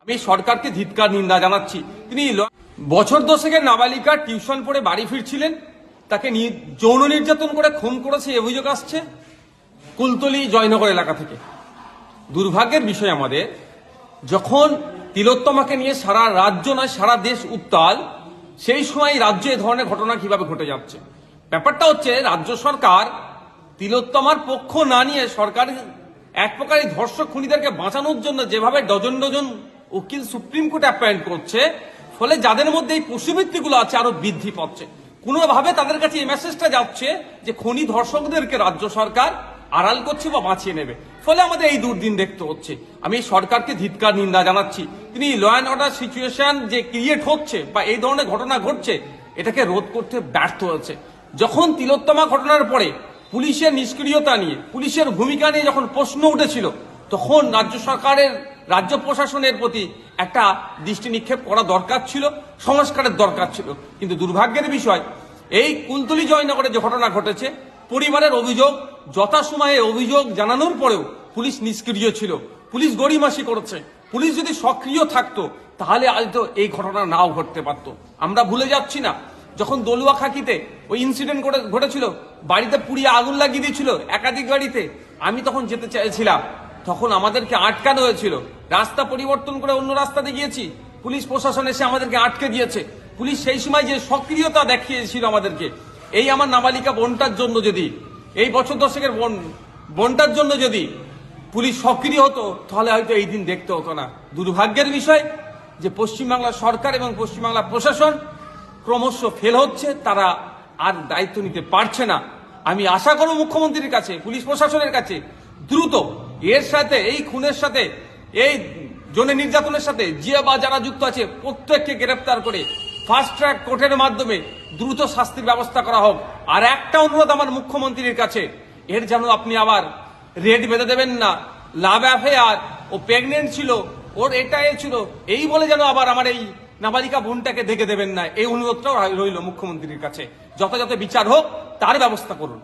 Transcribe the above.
আমি সরকারকে ধিক্কার নিন্দা জানাচ্ছি। তিনি বছর দশেকের নাবালিকা টিউশন পড়ে বাড়ি ফিরছিলেন, তাকে যৌন নির্যাতন করে খুন করেছে অভিযোগ আসছে কুলতলি জয়নগর এলাকা থেকে। দুর্ভাগ্যের বিষয় আমাদের, যখন তিলোত্তমাকে নিয়ে সারা রাজ্য নয় সারা দেশ উত্তাল, সেই সময় রাজ্যে এ ধরনের ঘটনা কিভাবে ঘটে যাচ্ছে। ব্যাপারটা হচ্ছে রাজ্য সরকার তিলোত্তমার পক্ষ না নিয়ে সরকার এক প্রকার এই ধর্ষক খুনিদেরকে বাঁচানোর জন্য যেভাবে ডজন ডজন উকিল সুপ্রিম কোর্টে অ্যাপয়েন্ট করছে, ফলে যাদের মধ্যে এই পশুবৃত্তিগুলো আছে আরো বৃদ্ধি পাচ্ছে। কোনোভাবে তাদের কাছে এই মেসেজটা যাচ্ছে যে খনি ধর্ষকদেরকে রাজ্য সরকার আড়াল করছে বা বাঁচিয়ে নেবে, ফলে আমাদের এই দুর্দিন দেখতে হচ্ছে। আমি সরকারকে ধিক্কার নিন্দা জানাচ্ছি। তিনি ল অ্যান্ড অর্ডার সিচুয়েশন যে ক্রিয়েট হচ্ছে বা এই ধরনের ঘটনা ঘটছে, এটাকে রোধ করতে ব্যর্থ হয়েছে। যখন তিলোত্তমা ঘটনার পরে পুলিশের নিষ্ক্রিয়তা নিয়ে, পুলিশের ভূমিকা নিয়ে যখন প্রশ্ন উঠেছিল, তখন রাজ্য সরকারের রাজ্য প্রশাসনের প্রতি একটা দৃষ্টি নিক্ষেপ করা দরকার ছিল, সংস্কারের দরকার ছিল। কিন্তু দুর্ভাগ্যের বিষয়, এই কুলতলি জয়নগরে যে ঘটনা ঘটেছে, পরিবারের অভিযোগ, যথাসময়ে অভিযোগ জানানোর পরেও পুলিশ নিষ্ক্রিয় ছিল, পুলিশ গড়িমাসি করেছে। পুলিশ যদি সক্রিয় থাকতো তাহলে আজ তো এই ঘটনা নাও ঘটতে পারতো। আমরা ভুলে যাচ্ছি না, যখন দলুয়া খাকিতে ওই ইনসিডেন্ট ঘটেছিল, বাড়িতে পুড়িয়ে আগুন লাগিয়ে দিয়েছিল একাধিক গাড়িতে, আমি তখন যেতে চাইছিলাম, তখন আমাদেরকে আটকানো হয়েছিল। রাস্তা পরিবর্তন করে অন্য রাস্তাতে গিয়েছি, পুলিশ প্রশাসন এসে আমাদেরকে আটকে দিয়েছে। পুলিশ সেই সময় যে সক্রিয়তা দেখিয়েছিল আমাদেরকে, এই আমার নাবালিকা বোনটার জন্য যদি, এই বছর দশেকের বোনটার জন্য যদি পুলিশ সক্রিয় হতো, তাহলে হয়তো এই দিন দেখতে হতো না। দুর্ভাগ্যের বিষয় যে পশ্চিমবাংলা সরকার এবং পশ্চিমবাংলা প্রশাসন ক্রমশ ফেল হচ্ছে, তারা আর দায়িত্ব নিতে পারছে না। আমি আশা করব মুখ্যমন্ত্রীর কাছে, পুলিশ প্রশাসনের কাছে দ্রুত এর সাথে, এই খুনের সাথে, এই যৌন নির্যাতনের সাথে যে বা যারা যুক্ত আছে প্রত্যেককে গ্রেফতার করে ফাস্ট ট্র্যাক কোর্টের মাধ্যমে দ্রুত শাস্তির ব্যবস্থা করা হোক। আর একটা অনুরোধ আমার মুখ্যমন্ত্রীর কাছে, এর যেন আপনি আবার রেড বেঁধে দেবেন না। লাভ অ্যাফেয়ার, ও প্রেগনেন্ট ছিল, ওর এটা ছিল, এই বলে যেন আবার আমার এই নাবালিকা বোনটাকে দেখে দেবেন না। এই অনুরোধটাও রইল মুখ্যমন্ত্রীর কাছে, যথাযথ বিচার হোক, তার ব্যবস্থা করুন।